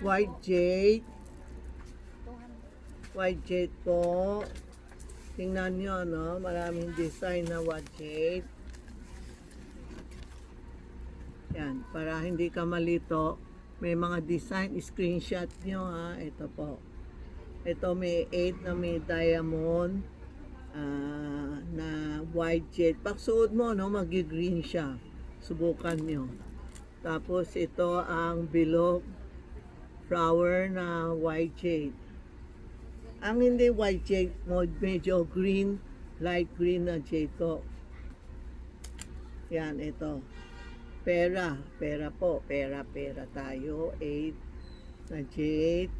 White jade. White jade po. Tingnan nyo, no? Maraming design na white jade. Yan, para hindi ka malito. May mga design, screenshot nyo ha. Ito po. Ito may 8 na may diamond na white jade. Pag suot mo, no, magi-green siya. Subukan nyo. Tapos ito ang bilog flower na white jade. Ang hindi white jade, medyo green, light green na jade ko. Yan, ito. Pera po, pera tayo, 8 na jade.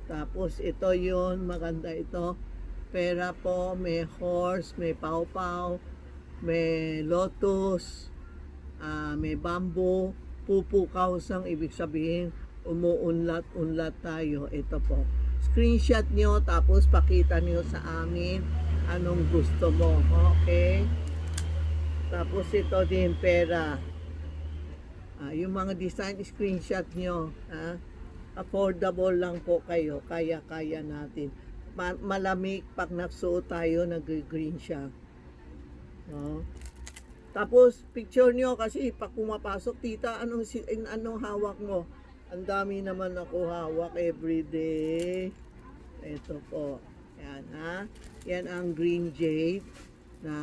Tapos ito yun, maganda ito. Pera po, may horse, may pawpaw, may lotus, may bamboo, pupukaw sang ibig sabihin, umuunlat-unlat tayo. Ito po. Screenshot nyo, tapos pakita nyo sa amin anong gusto mo. Okay? Tapos ito din, pera. Yung mga design, screenshot nyo. Affordable lang po kayo. Kaya-kaya natin. Malamig pag nagsuot tayo, nag-green siya. Tapos, picture nyo kasi pag pumapasok, tita, anong hawak mo? Ang dami naman ako hawak everyday. Ito po. Yan, ha? Yan ang green jade na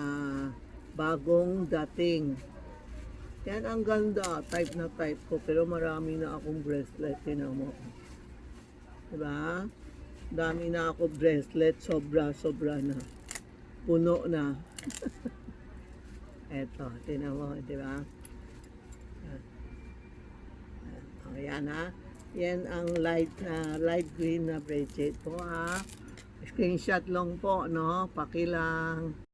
bagong dating. Yan ang ganda, type na type ko, pero marami na akong bracelet, tinan mo. Diba? Dami na ako bracelet, sobra na. Puno na. Eto, tinan mo, diba? Ayan ha. Yan ang light green na bracelet po ha. Screenshot lang po, no? Pakilang.